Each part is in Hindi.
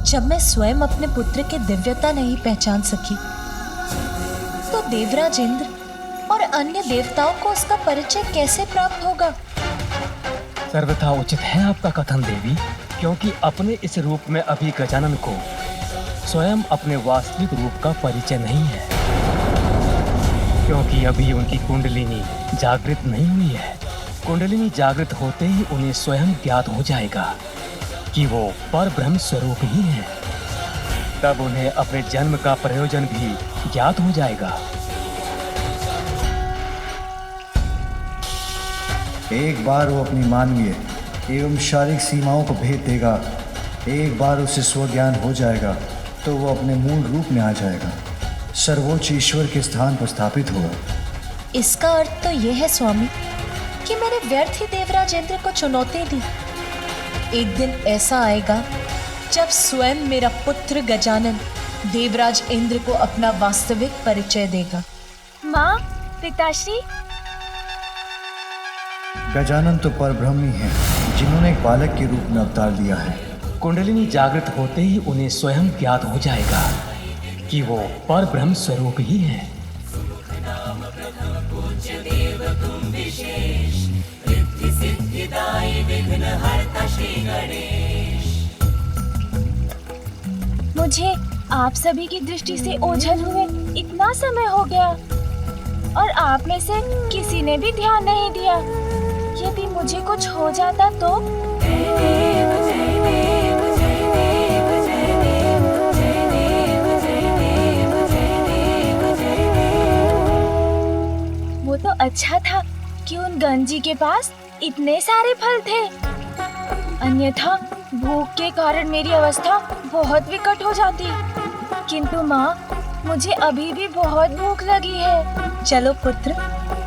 जब मैं स्वयं अपने पुत्र की दिव्यता नहीं पहचान सकी, तो देवराज इंद्र और अन्य देवताओं को उसका परिचय कैसे प्राप्त होगा? सर्वथा उचित है आपका कथन देवी, क्योंकि अपने इस रूप में अभी गजानन को स्वयं अपने वास्तविक रूप का परिचय नहीं है, क्योंकि अभी उनकी कुंडलिनी जागृत नहीं हुई है। कुंडलिनी जागृत होते ही उन्हें स्वयं ज्ञात हो जाएगा कि वो परब्रह्म स्वरूप ही है। तब उन्हें अपने जन्म का प्रयोजन भी ज्ञात हो जाएगा। एक बार वो अपनी मानवीय एवं शारीरिक सीमाओं को भेद देगा, एक बार उसे स्वज्ञान हो जाएगा तो वो अपने मूल रूप में आ जाएगा, सर्वोच्च ईश्वर के स्थान पर स्थापित होगा। इसका अर्थ तो यह है स्वामी कि मैंने व्यर्थ ही देवराज इंद्र को चुनौती दी। एक दिन ऐसा आएगा जब स्वयं मेरा पुत्र गजानन देवराज इंद्र को अपना वास्तविक परिचय देगा। माँ, पिताश्री। गजानन तो परब्रह्म ही हैं, जिन्होंने एक बालक के रूप में अवतार लिया है। कुंडलिनी जागृत होते ही उन्हें स्वयं ज्ञात हो जाएगा कि वो परब्रह्म स्वरूप ही है। मुझे आप सभी की दृष्टि से ओझल हुए इतना समय हो गया और आप में से किसी ने भी ध्यान नहीं दिया। यदि मुझे कुछ हो जाता तो? वो तो अच्छा था कि उन गंजी के पास इतने सारे फल थे, अन्यथा भूख के कारण मेरी अवस्था बहुत विकट हो जाती। किंतु माँ, मुझे अभी भी बहुत भूख लगी है। चलो पुत्र,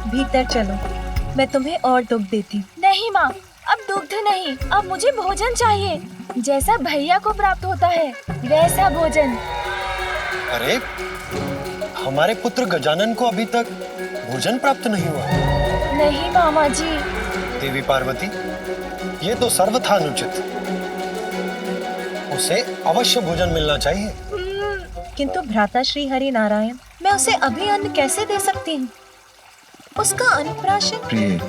भीतर चलो, मैं तुम्हें और दुग्ध देती। नहीं माँ, अब दुग्ध नहीं, अब मुझे भोजन चाहिए, जैसा भैया को प्राप्त होता है वैसा भोजन। अरे, हमारे पुत्र गजानन को अभी तक भोजन प्राप्त नहीं हुआ? नहीं मामा जी। देवी पार्वती, ये तो सर्वथा अनुचित। उसे अवश्य भोजन मिलना चाहिए। किंतु भ्राता श्री हरि नारायण, मैं उसे अभी अन्न कैसे दे सकती हूँ? उसका अन्नप्राशन। प्रिय,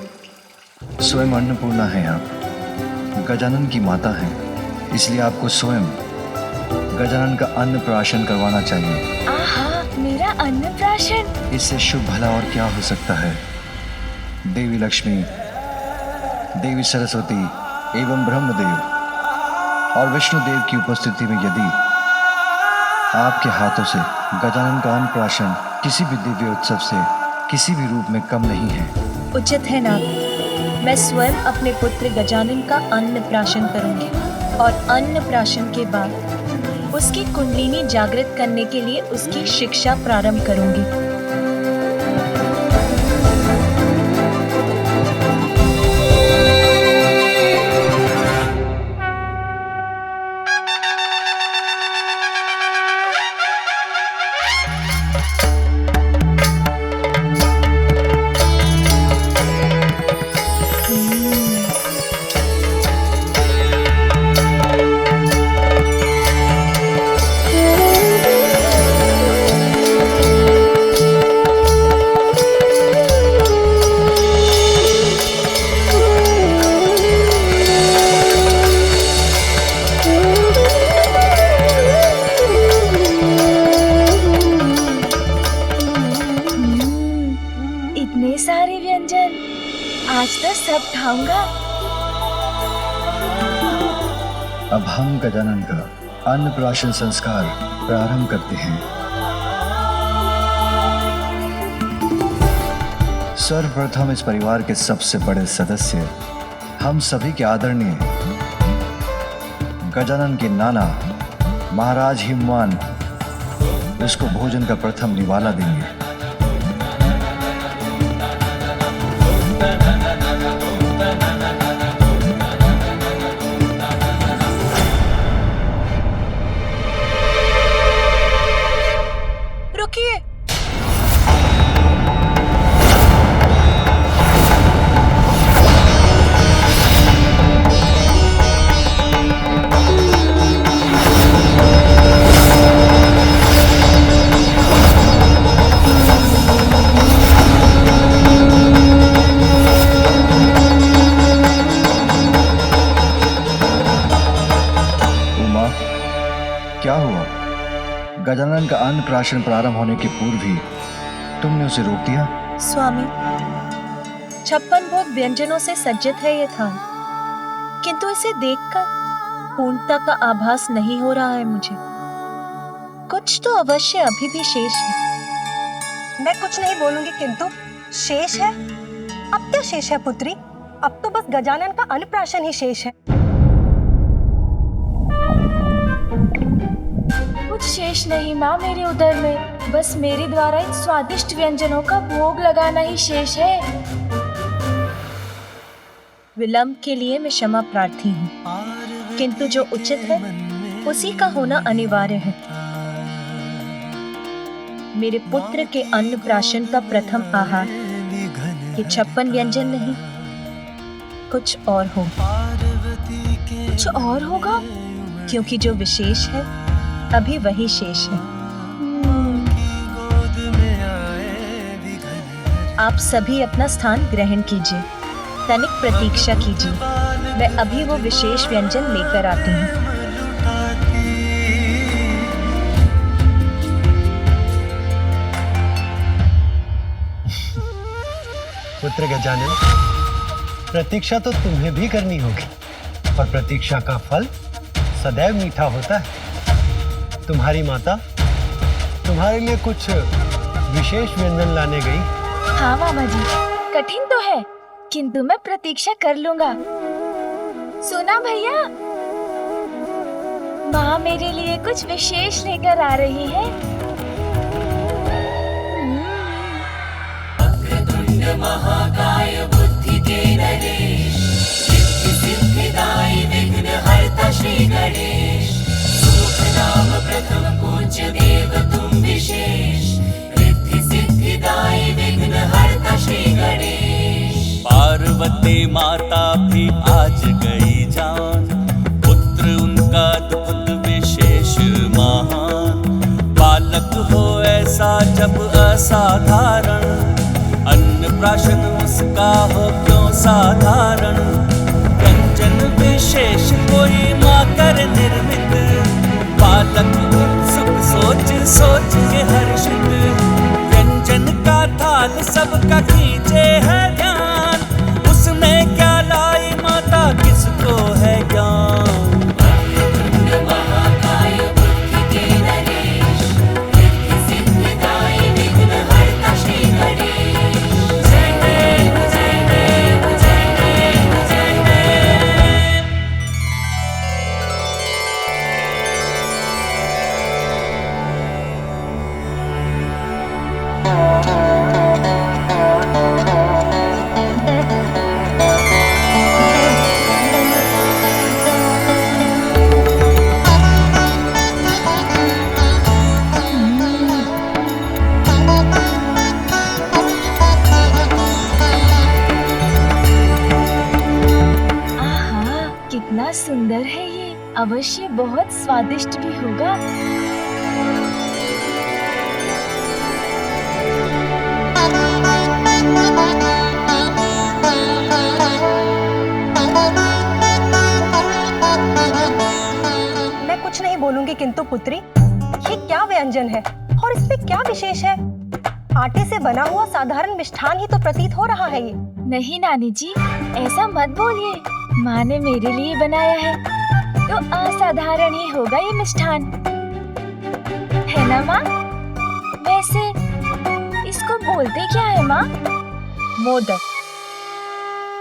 स्वयं अन्नपूर्णा है आप, गजानन की माता है, इसलिए आपको स्वयं गजानन का अन्नप्राशन करवाना चाहिए। आहा, मेरा अन्नप्राशन! इससे शुभ भला और क्या हो सकता है। देवी लक्ष्मी, देवी सरस्वती एवं ब्रह्मदेव और विष्णुदेव की उपस्थिति में यदि आपके हाथों से गजानन का अन्नप्राशन किसी भी दिव्य उत्सव से किसी भी रूप में कम नहीं है। उचित है नाथ, मैं स्वयं अपने पुत्र गजानन का अन्नप्राशन करूंगी और अन्नप्राशन के बाद उसकी कुंडलिनी जागृत करने के लिए उसकी शिक्षा प्रारंभ करूंगी। आज तो सब खाऊंगा। अब हम गजानन का अन्नप्राशन संस्कार प्रारंभ करते हैं। सर्वप्रथम इस परिवार के सबसे बड़े सदस्य, हम सभी के आदरणीय गजानन के नाना महाराज हिमवान उसको भोजन का प्रथम निवाला देंगे। रुकिए, क्या हुआ? गजानन का अन्नप्राशन प्रारंभ होने के पूर्व ही तुमने उसे रोक दिया। स्वामी, 56 भोग व्यंजनों से सज्जित है ये थाल, किंतु इसे देखकर पूर्णता का आभास नहीं हो रहा है मुझे। कुछ तो अवश्य अभी भी शेष है। मैं कुछ नहीं बोलूंगी, किंतु शेष है? अब क्या शेष है पुत्री? अब तो बस गजानन का अन्नप्राशन ही शेष है। कुछ शेष नहीं माँ मेरे उदर में, बस मेरे द्वारा इन स्वादिष्ट व्यंजनों का भोग लगाना ही शेष है। विलंब के लिए मैं क्षमा प्रार्थी हूँ, किंतु जो उचित है उसी का होना अनिवार्य है। मेरे पुत्र के अन्नप्राशन का प्रथम आहार ये 56 व्यंजन नहीं, कुछ और हो। कुछ और होगा? क्योंकि जो विशेष है अभी वही शेष है। आप सभी अपना स्थान ग्रहण कीजिए, तनिक प्रतीक्षा कीजिए, मैं अभी वो विशेष व्यंजन लेकर आती हूँ। पुत्र गजानन, प्रतीक्षा तो तुम्हें भी करनी होगी, और प्रतीक्षा का फल सदैव मीठा होता है। तुम्हारी माता तुम्हारे लिए कुछ विशेष व्यंजन लाने गई। हाँ मामा जी, कठिन तो है, किंतु मैं प्रतीक्षा कर लूंगा। सुना भैया, माँ मेरे लिए कुछ विशेष लेकर आ रही है। महाकाय बुद्धि के नरेश, सिद्धि सिद्धिदायी विघ्न हरता श्री गणेश। सुख नाम प्रथम पूज्य देव तुम विशेष, रिद्धि सिद्धिदायी विघ्न हरता श्री गणेश। पार्वती माता भी आज गई जान, पुत्र उनका दुख विशेष महान। बालक हो ऐसा जब असाधारण, अन्नप्राशन उसका हो क्यों साधारण। व्यंजन विशेष कोई माँ कर निर्मित, बालक उत्सुक सोच सोच के हर्षित। व्यंजन का थाल सबका खींचे है ध्यान, उसमें क्या लाई माता किसको है ज्ञान। महाकाय बुद्धि के नरेश, रिद्धि सिद्धिदायी विघ्न हरता श्री गणेश। कितना सुंदर है ये, अवश्य बहुत स्वादिष्ट भी होगा। मैं कुछ नहीं बोलूंगी, किंतु पुत्री ये क्या व्यंजन है और इसमें क्या विशेष है? आटे से बना हुआ साधारण मिष्ठान ही तो प्रतीत हो रहा है ये। नहीं नानी जी, ऐसा मत बोलिए, माँ ने मेरे लिए बनाया है तो असाधारण ही होगा ये मिष्ठान, है ना माँ? वैसे इसको बोलते क्या है माँ? मोदक।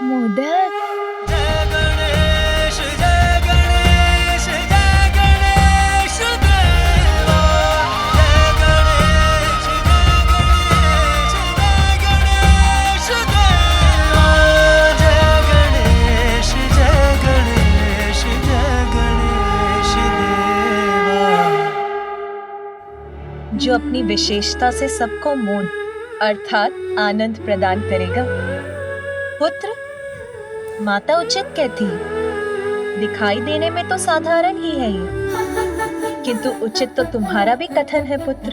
मोदक? जय गणेश जय गणेश जय गणेश देवा। जय गणेश जय गणेश देवा। जय गणेश जय गणेश जय गणेश देवा। जो अपनी विशेषता से सबको मोद अर्थात आनंद प्रदान करेगा। पुत्र, माता उचित कहती है, दिखाई देने में तो साधारण ही है ये, किंतु उचित तो तुम्हारा भी कथन है पुत्र,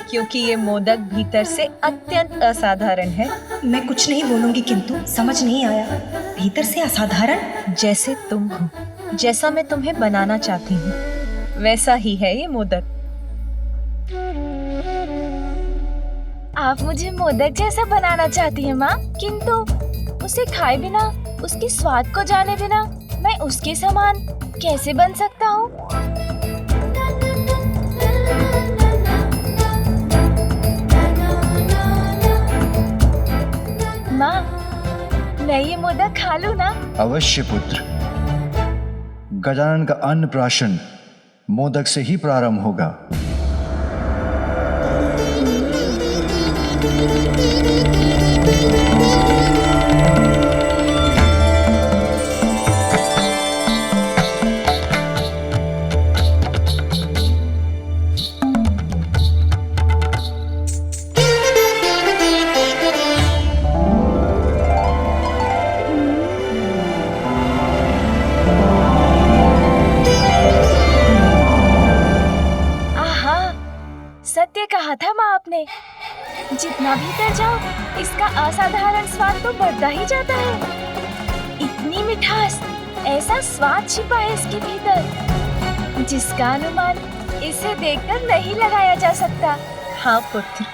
क्योंकि ये मोदक भीतर से अत्यंत असाधारण है। मैं कुछ नहीं बोलूंगी, किंतु समझ नहीं आया, भीतर से असाधारण? जैसे तुम हो, जैसा मैं तुम्हें बनाना चाहती हूँ। वैसा ही है ये मोदक। आप मुझे मोदक जैसा बनाना चाहती हैं माँ, किंतु उसे खाए बिना, उसके स्वाद को जाने बिना मैं उसके समान कैसे बन सकता हूँ? माँ, मैं ये मोदक खा लूँ ना? अवश्य पुत्र। गजानन का अन्नप्राशन मोदक से ही प्रारंभ होगा। आहा, सत्य कहा था माँ आपने। जितना भीतर जाओ, इसका असाधारण स्वाद तो बढ़ता ही जाता है। इतनी मिठास, ऐसा स्वाद छिपा है इसके भीतर, जिसका अनुमान इसे देखकर नहीं लगाया जा सकता। हाँ पुत्र,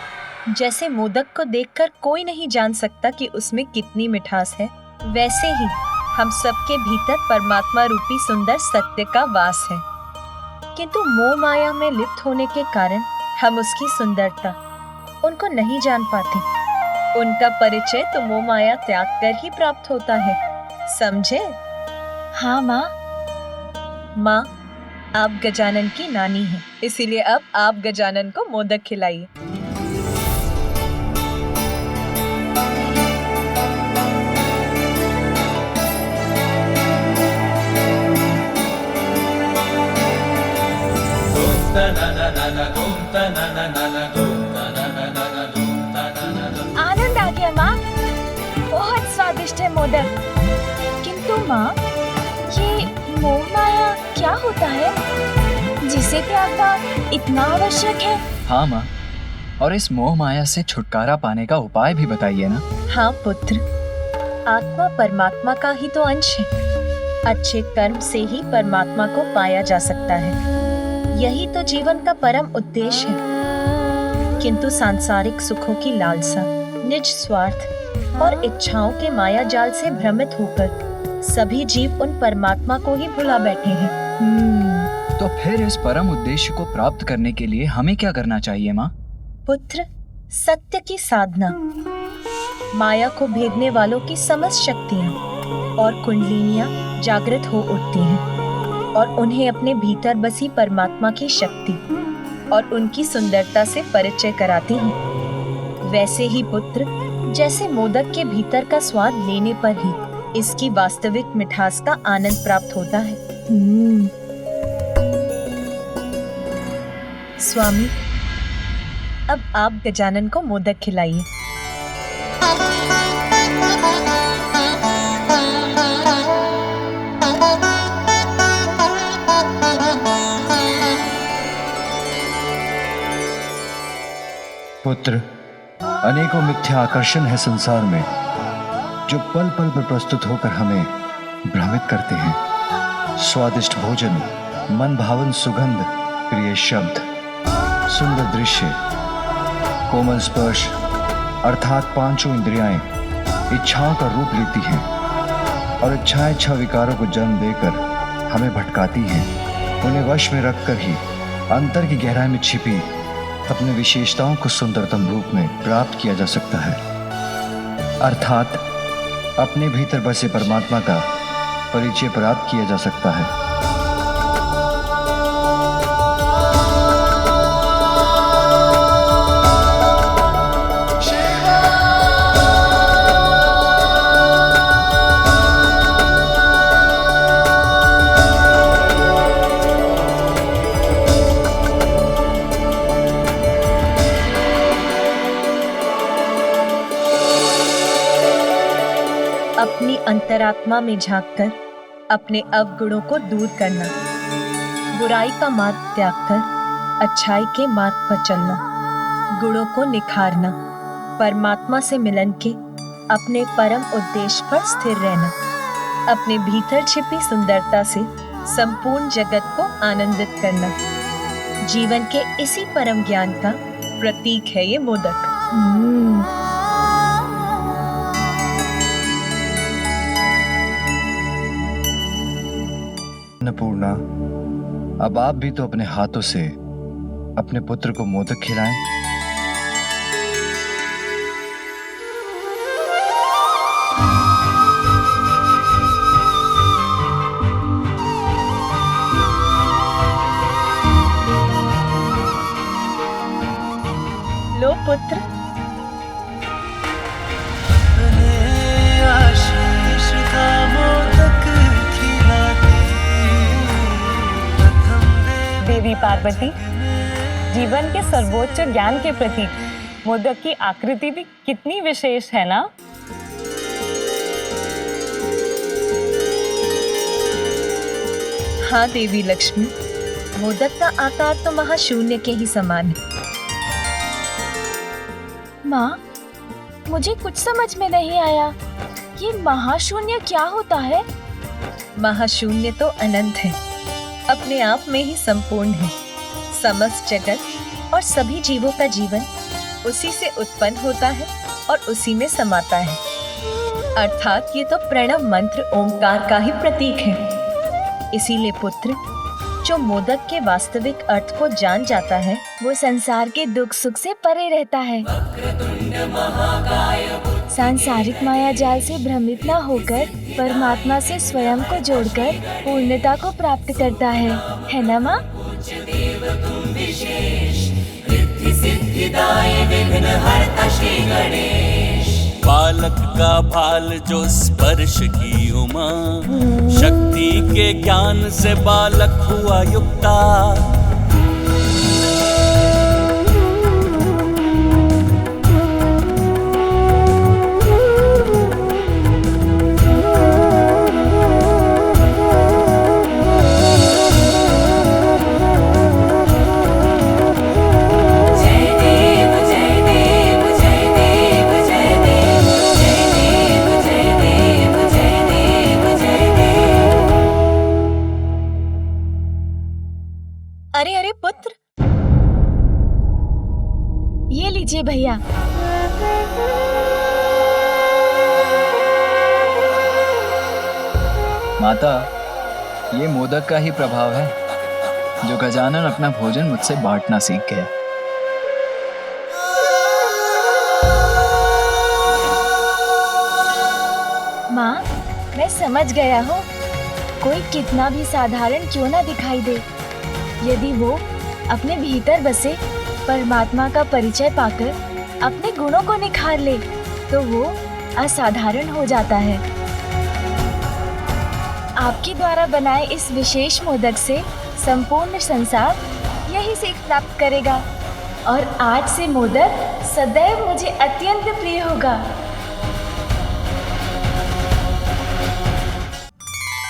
जैसे मोदक को देखकर कोई नहीं जान सकता कि उसमें कितनी मिठास है, वैसे ही हम सबके भीतर परमात्मा रूपी सुंदर सत्य का वास है। किंतु मोह माया में लिप्त होने के कारण हम उसकी सुंदरता उनको नहीं जान पाते। उनका परिचय तो मोह माया त्याग कर ही प्राप्त होता है, समझे? हाँ माँ। माँ, आप गजानन की नानी हैं, इसीलिए अब आप गजानन को मोदक खिलाइए। आनंद आ गया माँ, बहुत स्वादिष्ट है मोदक। किंतु माँ, ये मोह माया क्या होता है जिसे त्यागना इतना आवश्यक है? हाँ माँ, और इस मोह माया से छुटकारा पाने का उपाय भी बताइए ना। हाँ पुत्र, आत्मा परमात्मा का ही तो अंश है। अच्छे कर्म से ही परमात्मा को पाया जा सकता है। यही तो जीवन का परम उद्देश्य है। किंतु सांसारिक सुखों की लालसा, निज स्वार्थ और इच्छाओं के माया जाल से भ्रमित होकर सभी जीव उन परमात्मा को ही भुला बैठे हैं। तो फिर इस परम उद्देश्य को प्राप्त करने के लिए हमें क्या करना चाहिए माँ? पुत्र, सत्य की साधना, माया को भेदने वालों की समस्त शक्तियाँ और कुंडलिनियाँ जागृत हो उठती हैं और उन्हें अपने भीतर बसी परमात्मा की शक्ति और उनकी सुंदरता से परिचय कराती हैं। वैसे ही पुत्र, जैसे मोदक के भीतर का स्वाद लेने पर ही इसकी वास्तविक मिठास का आनंद प्राप्त होता है। स्वामी, अब आप गजानन को मोदक खिलाइए। पुत्र, अनेकों मिथ्या आकर्षण है संसार में, जो पल पल पर प्रस्तुत होकर हमें भ्रमित करते हैं। स्वादिष्ट भोजन, मन भावन सुगंध, प्रिय शब्द, सुंदर दृश्य, कोमल स्पर्श, अर्थात पांचों इंद्रियाएं इच्छाओं का रूप लेती हैं और इच्छाएं इच्छा विकारों को जन्म देकर हमें भटकाती हैं। उन्हें वश में रखकर ही अंतर की गहराई में छिपी अपने विशेषताओं को सुंदरतम रूप में प्राप्त किया जा सकता है, अर्थात अपने भीतर बसे परमात्मा का परिचय प्राप्त किया जा सकता है। अपनी अंतरात्मा में झांककर अपने अवगुणों को दूर करना, बुराई का मार्ग त्याग कर अच्छाई के मार्ग पर चलना, गुणों को निखारना, परमात्मा से मिलन के अपने परम उद्देश्य पर स्थिर रहना, अपने भीतर छिपी सुंदरता से संपूर्ण जगत को आनंदित करना। जीवन के इसी परम ज्ञान का प्रतीक है ये मोदक। अन्नपूर्णा, अब आप भी तो अपने हाथों से अपने पुत्र को मोदक खिलाएं। लो पुत्र। आशीष का मोदक खिलाती प्रथम देवी पार्वती, जीवन के सर्वोच्च ज्ञान के प्रतीक मोदक की आकृति भी कितनी विशेष है ना। हाँ देवी लक्ष्मी, मोदक का आकार तो महाशून्य के ही समान है। माँ, मुझे कुछ समझ में नहीं आया। ये महाशून्य क्या होता है? महाशून्य तो अनंत है, अपने आप में ही संपूर्ण है। समस्त जगत और सभी जीवों का जीवन उसी से उत्पन्न होता है और उसी में समाता है। अर्थात ये तो प्रणव मंत्र ओमकार का ही प्रतीक है। इसीलिए पुत्र, जो मोदक के वास्तविक अर्थ को जान जाता है, वो संसार के दुख सुख से परे रहता है। सांसारिक माया जाल से भ्रमित न होकर परमात्मा से स्वयं को जोड़कर पूर्णता को प्राप्त करता है ना माँ? बालक का भाल जो स्पर्श की उमा, शक्ति के ज्ञान से बालक हुआ युक्ता। अरे अरे पुत्र, ये लीजिए भैया। माता, ये मोदक का ही प्रभाव है जो गजानन अपना भोजन मुझसे बांटना सीख गया। माँ, मैं समझ गया हूँ। कोई कितना भी साधारण क्यों ना दिखाई दे, यदि वो अपने भीतर बसे परमात्मा का परिचय पाकर अपने गुणों को निखार ले, तो वो असाधारण हो जाता है। आपके द्वारा बनाए इस विशेष मोदक से संपूर्ण संसार यही सीख प्राप्त करेगा और आज से मोदक सदैव मुझे अत्यंत प्रिय होगा।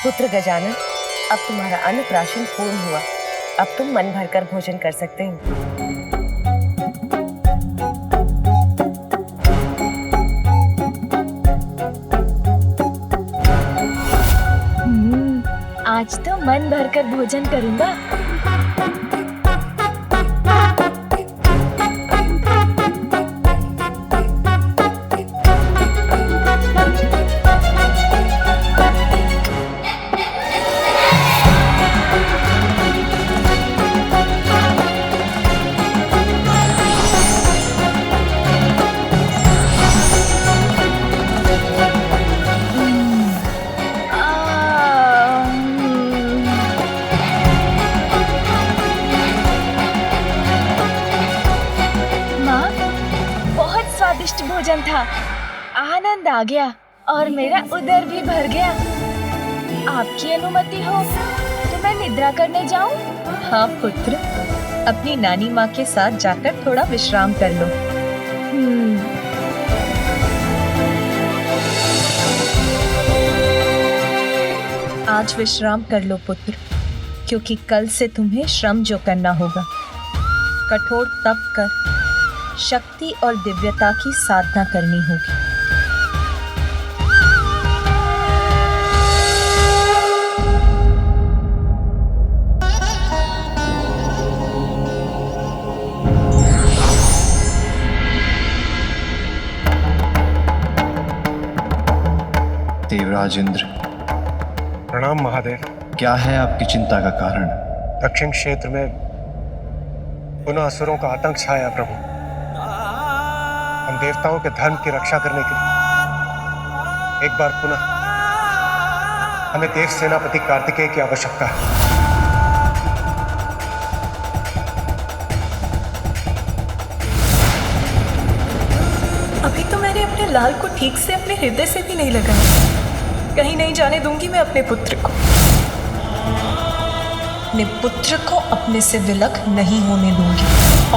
पुत्र गजानन, अब तुम्हारा अन्नप्राशन पूर्ण हुआ। अब तुम मन भरकर भोजन कर सकते हो। आज तो मन भरकर भोजन करूंगा। भोजन था, आनंद आ गया और मेरा उदर भी भर गया। आपकी अनुमति हो तो मैं निद्रा करने जाऊं? हाँ पुत्र, अपनी नानी माँ के साथ जाकर थोड़ा विश्राम कर लो। आज विश्राम कर लो पुत्र, क्योंकि कल से तुम्हें श्रम जो करना होगा। कठोर तप कर शक्ति और दिव्यता की साधना करनी होगी। राजेंद्र। प्रणाम महादेव। क्या है आपकी चिंता का कारण? दक्षिण क्षेत्र में पुनः असुरों का आतंक छाया प्रभु। हम देवताओं के धर्म की रक्षा करने के लिए एक बार पुनः हमें देव सेनापति कार्तिकेय की आवश्यकता है। अभी तो मैंने अपने लाल को ठीक से अपने हृदय से भी नहीं लगाया। कहीं नहीं जाने दूंगी मैं अपने पुत्र को। अपने पुत्र को अपने से विलग नहीं होने दूंगी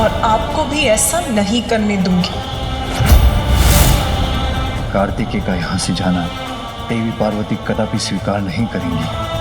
और आपको भी ऐसा नहीं करने दूंगी। कार्तिकेय का यहाँ से जाना देवी पार्वती कदापि स्वीकार नहीं करेंगी।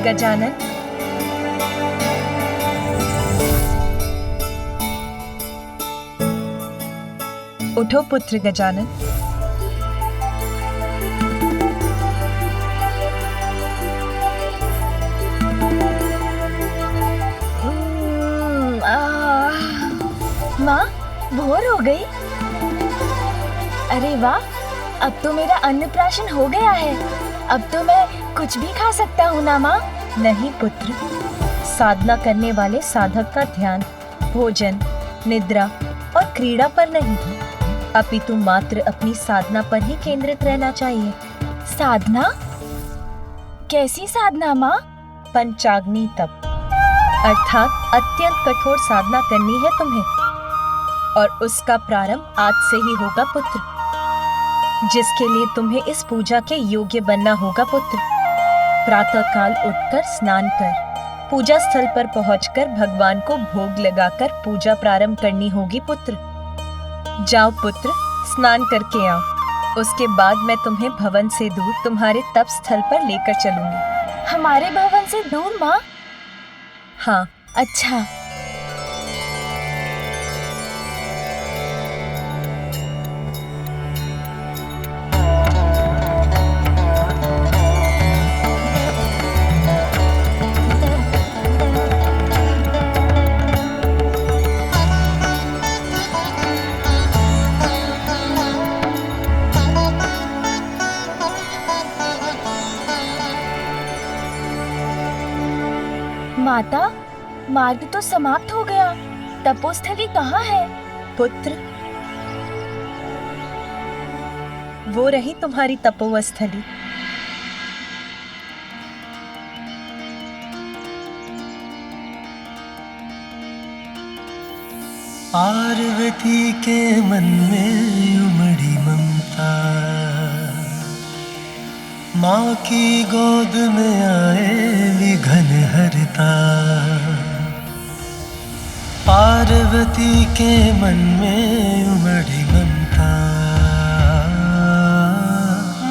गजानन, उठो पुत्र गजानन। माँ, भोर हो गई। अरे वाह, अब तो मेरा अन्नप्राशन हो गया है। अब तो मैं कुछ भी खा सकता हूँ ना माँ? नहीं पुत्र, साधना करने वाले साधक का ध्यान भोजन, निद्रा और क्रीड़ा पर नहीं, अपितु मात्र अपनी साधना पर ही केंद्रित रहना चाहिए। साधना? कैसी साधना माँ? पंचाग्नि तप, अर्थात अत्यंत कठोर साधना करनी है तुम्हें और उसका प्रारंभ आज से ही होगा पुत्र, जिसके लिए तुम्हें इस पूजा के योग्य बनना होगा पुत्र। प्रातः काल उठकर स्नान कर पूजा स्थल पर पहुंचकर भगवान को भोग लगाकर पूजा प्रारंभ करनी होगी पुत्र। जाओ पुत्र, स्नान करके आओ। उसके बाद मैं तुम्हें भवन से दूर तुम्हारे तप स्थल पर लेकर चलूंगी। हमारे भवन से दूर माँ? हाँ। अच्छा। माता, मार्ग तो समाप्त हो गया। तपोस्थली कहाँ है? पुत्र, वो रही तुम्हारी तपोस्थली। पार्वती के मन में उमड़ी ममता, माँ की गोद में आए विघन हरता। पार्वती के मन में उमड़ी ममता,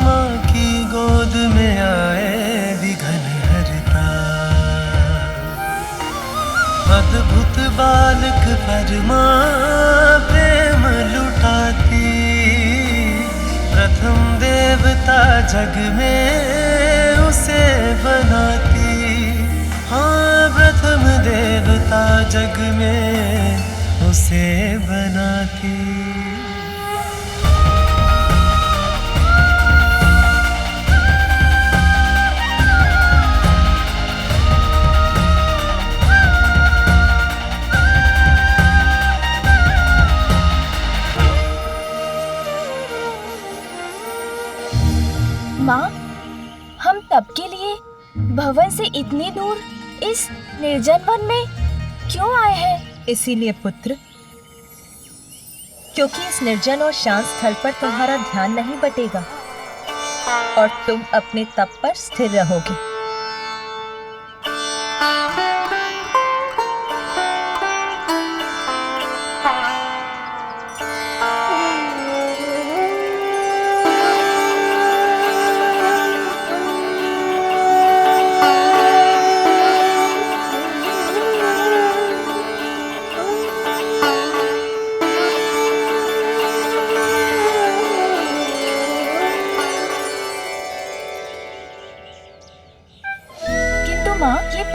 माँ की गोद में आए विघन हरता। अद्भुत बालक पर माँ प्रेम लुटाती, प्रथम देवता जग में उसे बनाती। हाँ, प्रथम देवता जग में उसे बनाती। माँ, हम तप के लिए भवन से इतनी दूर इस निर्जन वन में क्यों आए हैं? इसीलिए पुत्र, क्योंकि इस निर्जन और शांत स्थल पर तुम्हारा ध्यान नहीं बटेगा और तुम अपने तप पर स्थिर रहोगे।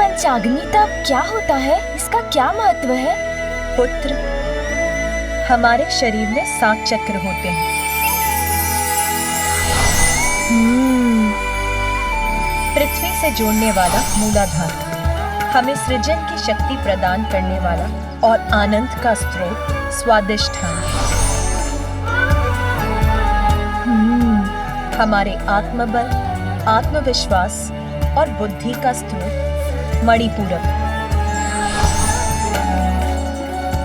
पंचाग्नि तप क्या होता है? इसका क्या महत्व है? पुत्र, हमारे शरीर में 7 चक्र होते हैं। पृथ्वी से जोड़ने वाला मूलाधार, हमें सृजन की शक्ति प्रदान करने वाला और आनंद का स्रोत स्वादिष्ठान, हमारे आत्मबल, आत्मविश्वास और बुद्धि का स्रोत मणिपूरक,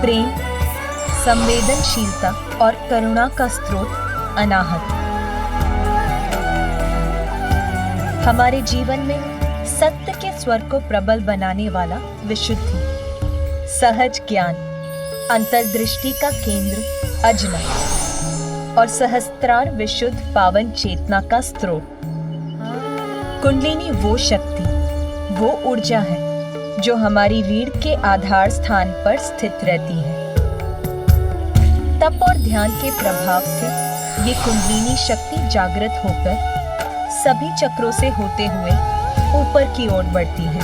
प्रेम, संवेदनशीलता और करुणा का स्रोत अनाहत, हमारे जीवन में सत्य के स्वर को प्रबल बनाने वाला विशुद्धि, सहज ज्ञान, अंतर्दृष्टि का केंद्र अजना और सहस्त्रार विशुद्ध पावन चेतना का स्रोत। कुंडलिनी वो शक्ति, वो ऊर्जा है जो हमारी रीढ़ के आधार स्थान पर स्थित रहती है। तप और ध्यान के प्रभाव से ये कुंडलिनी शक्ति जागृत होकर सभी चक्रों से होते हुए ऊपर की ओर बढ़ती है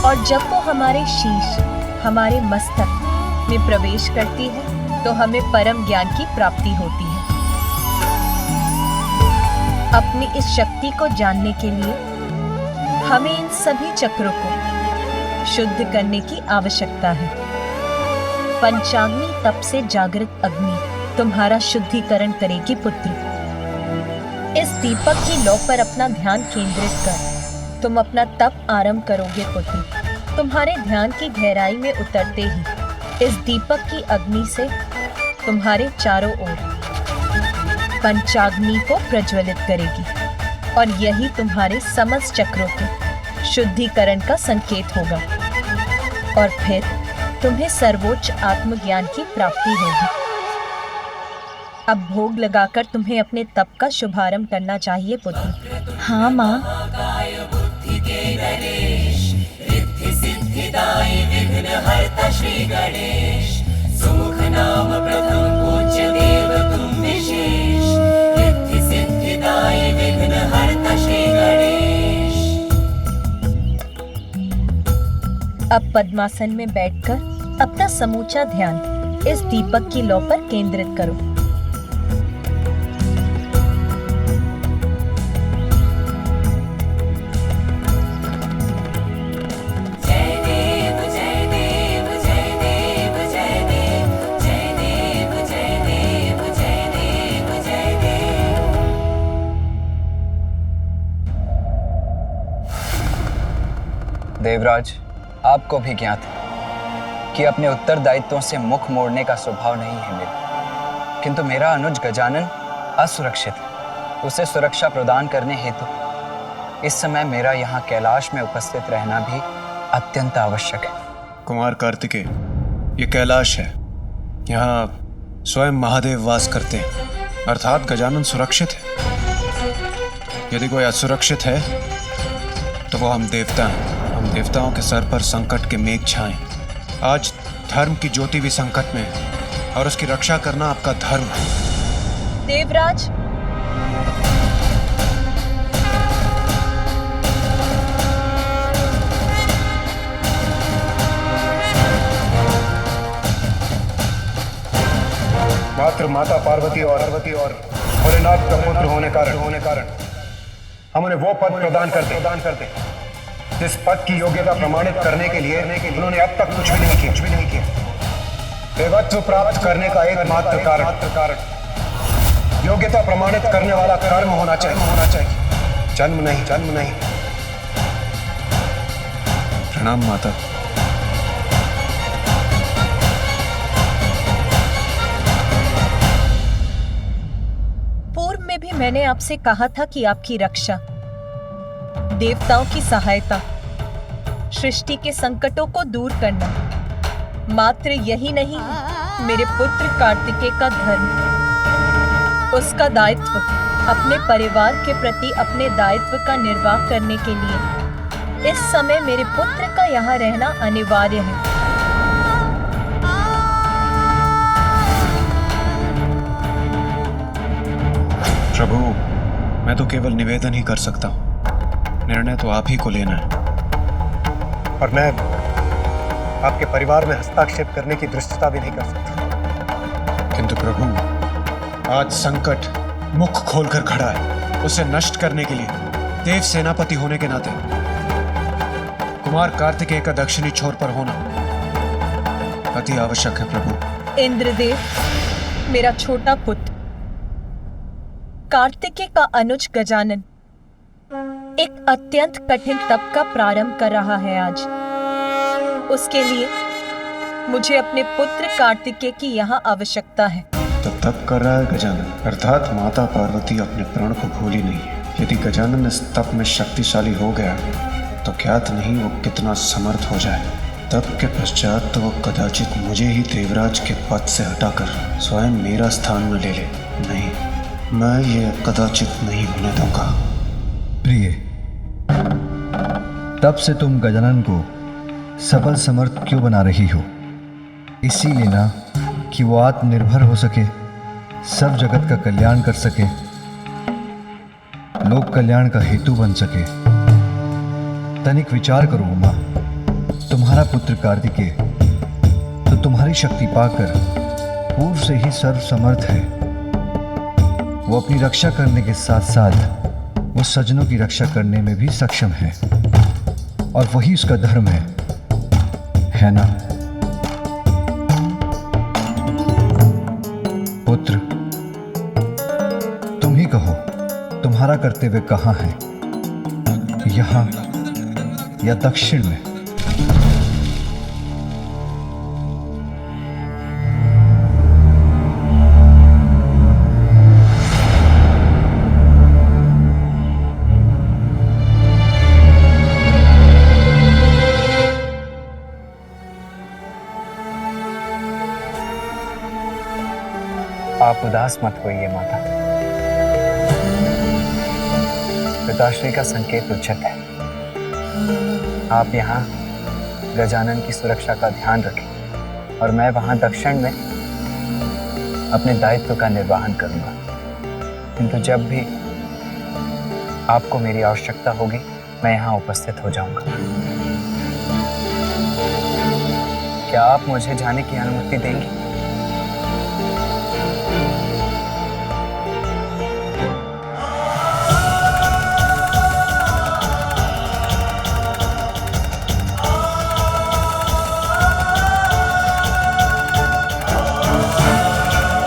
और जब वो हमारे शीश, हमारे मस्तक में प्रवेश करती है तो हमें परम ज्ञान की प्राप्ति होती है। अपनी इस शक्ति को जानने के लिए हमें इन सभी चक्रों को शुद्ध करने की आवश्यकता है। पंचाग्नि तप से जागृत अग्नि तुम्हारा शुद्धिकरण करेगी पुत्र। इस दीपक की लौ पर अपना ध्यान केंद्रित कर तुम अपना तप आरंभ करोगे पुत्र। तुम्हारे ध्यान की गहराई में उतरते ही इस दीपक की अग्नि से तुम्हारे चारों ओर पंचाग्नि को प्रज्वलित करेगी और यही तुम्हारे समस्त चक्रों के शुद्धिकरण का संकेत होगा और फिर तुम्हें सर्वोच्च आत्मज्ञान की प्राप्ति होगी। अब भोग लगाकर तुम्हें अपने तप का शुभारंभ करना चाहिए पुत्र। हाँ माँ। श्री गणेश सुमुख नाम प्रथम पूज्य देव तुम विशेष, रिद्धि सिद्धिदायी विघ्न हरता श्री गणेश। अब पद्मासन में बैठकर अपना समूचा ध्यान इस दीपक की लौ पर केंद्रित करो। देवराज, आपको भी ज्ञात है कि अपने उत्तरदायित्वों से मुख मोड़ने का स्वभाव नहीं है मेरा, किंतु मेरा अनुज गजानन असुरक्षित है। उसे सुरक्षा प्रदान करने हेतु इस समय मेरा यहाँ कैलाश में उपस्थित रहना भी अत्यंत आवश्यक है। कुमार कार्तिकेय, ये कैलाश है, यहाँ स्वयं महादेव वास करते हैं, अर्थात गजानन सुरक्षित है। यदि कोई असुरक्षित है तो वो हम देवता हैं। हम देवताओं के सर पर संकट के मेघ छाएं। आज धर्म की ज्योति भी संकट में है और उसकी रक्षा करना आपका धर्म है। देवराज, मात्र माता पार्वती और भोलेनाथ का पुत्र होने कारण हम उन्हें वो पद प्रदान कर दे जिस पद की योग्यता प्रमाणित करने के लिए उन्होंने अब तक कुछ भी नहीं किया। देवत्व प्राप्त करने का एकमात्र कारण योग्यता प्रमाणित करने वाला कर्म होना चाहिए, जन्म नहीं। प्रणाम माता। पूर्व में भी मैंने आपसे कहा था कि आपकी रक्षा, देवताओं की सहायता, सृष्टि के संकटों को दूर करना मात्र यही नहीं मेरे पुत्र कार्तिकेय का धर्म। उसका दायित्व अपने परिवार के प्रति अपने दायित्व का निर्वाह करने के लिए इस समय मेरे पुत्र का यहाँ रहना अनिवार्य है। प्रभु, मैं तो केवल निवेदन ही कर सकता हूँ। निर्णय तो आप ही को लेना है। और मैं आपके परिवार में हस्तक्षेप करने की दृष्टता भी नहीं कर सकता। किंतु प्रभु, आज संकट मुख खोलकर खड़ा है। उसे नष्ट करने के लिए देव सेनापति होने के नाते कुमार कार्तिकेय का दक्षिणी छोर पर होना अति आवश्यक है प्रभु। इंद्रदेव, मेरा छोटा पुत्र कार्तिकेय का अनुज गजानन एक अत्यंत कठिन तप का प्रारंभ कर रहा है आज। उसके लिए मुझे अपने पुत्र कार्तिकेय की यहाँ आवश्यकता है। तो तप कर रहा है गजानन, अर्थात माता पार्वती अपने प्राण को भूली नहीं है। यदि गजानन इस तप में शक्तिशाली हो गया तो ज्ञात नहीं वो कितना समर्थ हो जाए। तप के पश्चात तो वो कदाचित मुझे ही देवराज के पद से हटाकर स्वयं मेरा स्थान में ले ले। नहीं, मैं ये कदाचित नहीं होने दूंगा। प्रिय, तब से तुम गजानन को सबल समर्थ क्यों बना रही हो? इसीलिए ना कि वो आत्मनिर्भर हो सके, सब जगत का कल्याण कर सके, लोक कल्याण का हेतु बन सके। तनिक विचार करो उमा, तुम्हारा पुत्र कार्तिकेय तो तुम्हारी शक्ति पाकर पूर्व से ही सर्व समर्थ है। वो अपनी रक्षा करने के साथ साथ वो सज्जनों की रक्षा करने में भी सक्षम है, और वही उसका धर्म है ना? पुत्र, तुम ही कहो, तुम्हारा कर्तव्य कहाँ है, यहाँ या दक्षिण में? आप उदास मत होइए माता। पिताश्री का संकेत उचित है। आप यहाँ गजानन की सुरक्षा का ध्यान रखें और मैं वहाँ दक्षिण में अपने दायित्व का निर्वहन करूँगा। किंतु जब भी आपको मेरी आवश्यकता होगी मैं यहाँ उपस्थित हो जाऊँगा। क्या आप मुझे जाने की अनुमति देंगी?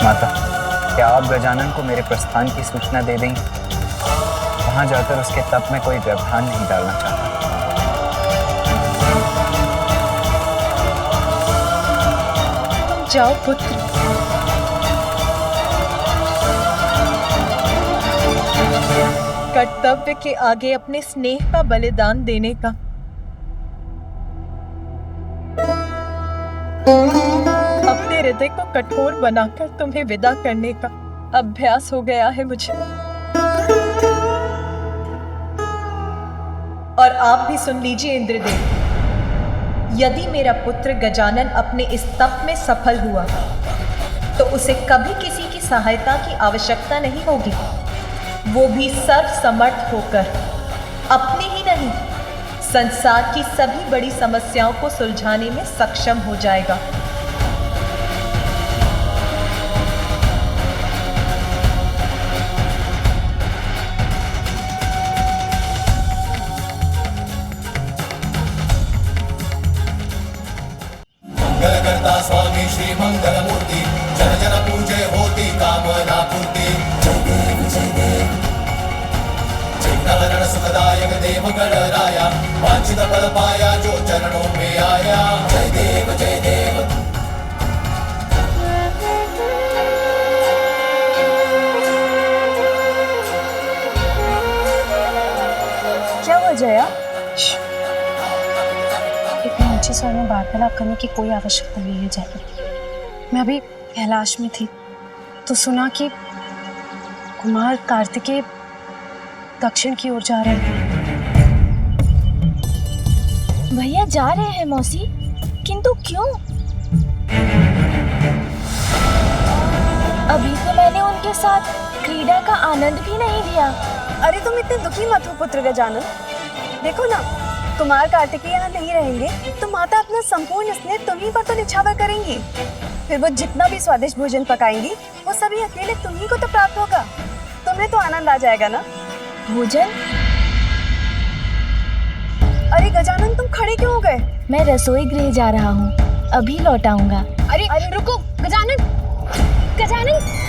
माता, क्या आप गजानन को मेरे प्रस्थान की सूचना दे देंगे? वहां जाकर उसके तप में कोई व्यवधान नहीं डालना चाहता। जाओ पुत्र। कर्तव्य के आगे अपने स्नेह का बलिदान देने का अपने हृदय को कठोर बनाकर तुम्हें विदा करने का अभ्यास हो गया है मुझे। और आप भी सुन लीजिए इंद्रदेव, यदि मेरा पुत्र गजानन अपने इस तप में सफल हुआ तो उसे कभी किसी की सहायता की आवश्यकता नहीं होगी। वो भी सर्व समर्थ होकर अपने ही नहीं, संसार की सभी बड़ी समस्याओं को सुलझाने में सक्षम हो जाएगा। मंगलकर्ता स्वामी श्री मंगलमूर्ति, जन जन पूजे होती कामना पूर्ति। जय देव जय देव, चिन्हरण सुखदायक देव गणराया, वांछित फल पाया जो चरणों में आया। जय देव जय देव। क्या हुआ जया? इतनी ऊंचे स्वर में वार्तालाप करने की कोई आवश्यकता नहीं है जया। मैं अभी कैलाश में थी तो सुना कि कुमार कार्तिकेय दक्षिण की ओर जा रहे हैं। भैया जा रहे हैं मौसी, किंतु क्यों? अभी तो मैंने उनके साथ क्रीड़ा का आनंद भी नहीं लिया। अरे तुम इतने दुखी मत हो पुत्र गजानन। देखो ना, कुमार कार्तिकेय यहाँ नहीं रहेंगे तो माता अपना संपूर्ण स्नेह तुम्ही पर तो निछावर करेंगी। फिर वो जितना भी स्वादिष्ट भोजन पकाएंगी वो सभी अकेले तुम्ही को तो प्राप्त होगा। तुम्हें तो आनंद आ जाएगा ना। भोजन? अरे गजानन, तुम खड़े क्यों हो गए? मैं रसोई गृह जा रहा हूँ, अभी लौट आऊंगा। अरे रुको गजानन, गजानन।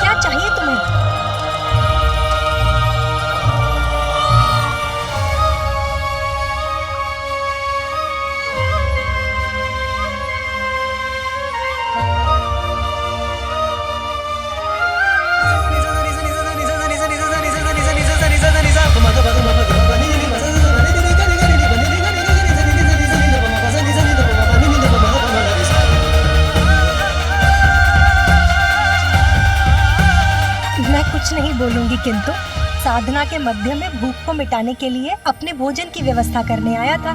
क्या चाहिए तुम्हें? मैं कुछ नहीं बोलूंगी, किंतु साधना के मध्य में भूख को मिटाने के लिए अपने भोजन की व्यवस्था करने आया था।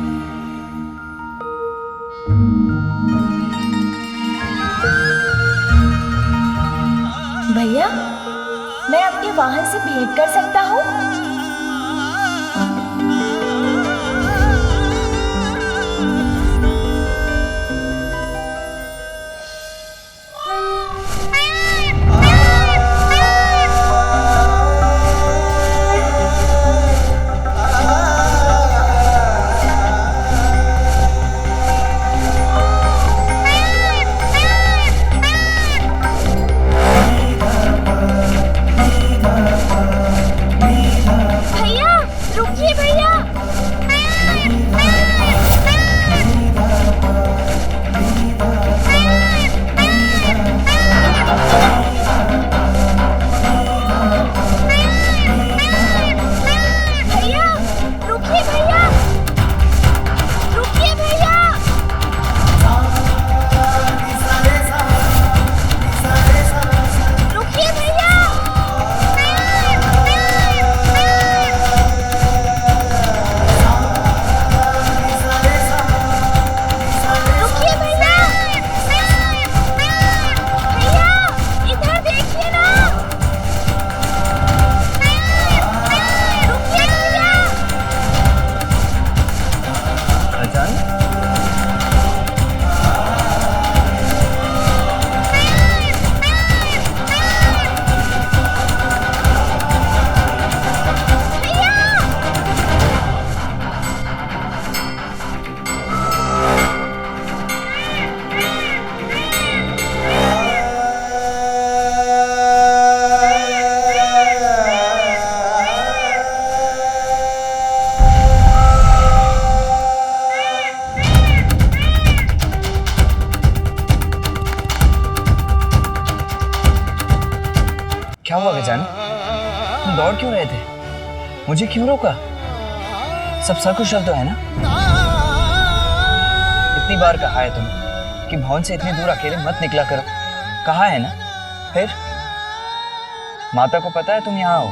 भैया, मैं आपके वाहन से भेंट कर सकता हूँ? क्या हुआ गजानन? तुम दौड़ क्यों रहे थे? मुझे क्यों रोका? सब सकुशल तो है ना? इतनी बार कहा है तुम कि भवन से इतनी दूर अकेले मत निकला करो, कहा है ना? फिर माता को पता है तुम यहाँ हो?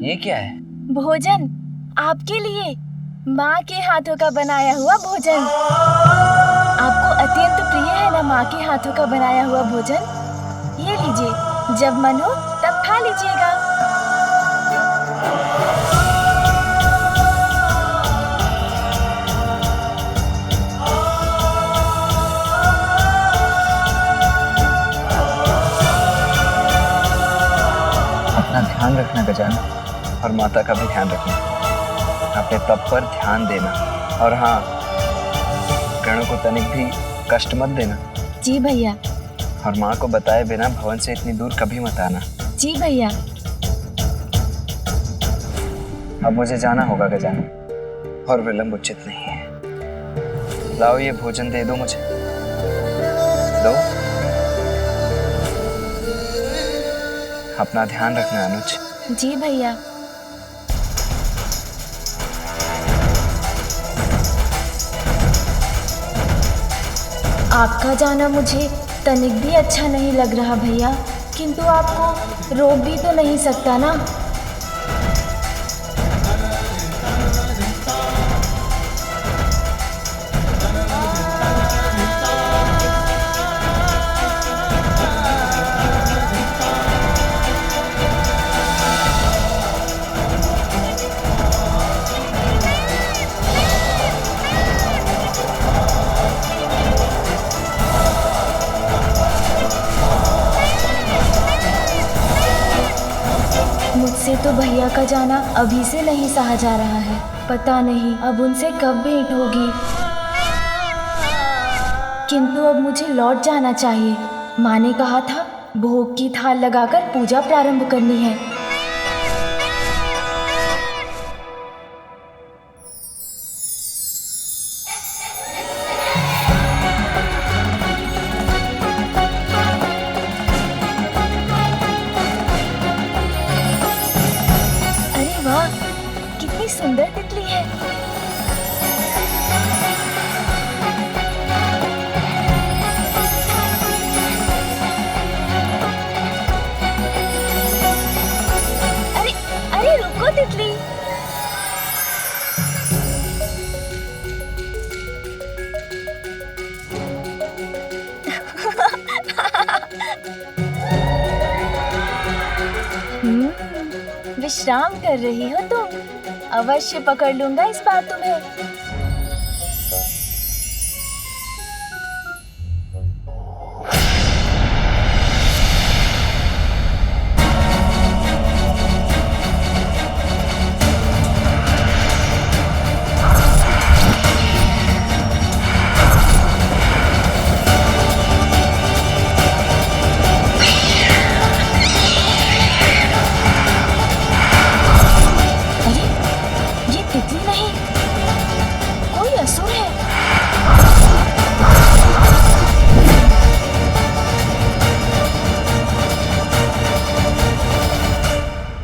ये क्या है? भोजन आपके लिए, माँ के हाथों का बनाया हुआ भोजन। आपको अत्यंत प्रिय है ना माँ के हाथों का बनाया हुआ भोजन? ये लीजिए, जब मन हो तब खा लीजिएगा। अपना ध्यान रखना गजानन, और माता का भी ध्यान रखना। अपने तप पर ध्यान देना, और हाँ, गणों को तनिक भी कष्ट मत देना। जी भैया। और माँ को बताए बिना भवन से इतनी दूर कभी मत आना। जी भैया। अब मुझे जाना होगा गजानन, और विलंब उचित नहीं है। लाओ ये भोजन दे दो मुझे, दो। अपना ध्यान रखना अनुज। जी भैया। आपका जाना मुझे तनिक भी अच्छा नहीं लग रहा भैया, किंतु आपको रोक भी तो नहीं सकता ना। भैया का जाना अभी से नहीं सहा जा रहा है। पता नहीं अब उनसे कब भेंट होगी। किंतु अब मुझे लौट जाना चाहिए। माँ ने कहा था भोग की थाल लगाकर पूजा प्रारंभ करनी है। अरे वाह, कितनी सुंदर तितली है। अरे रुको तितली। विश्राम कर रही हो तुम? अवश्य पकड़ लूंगा इस बार तुम्हें।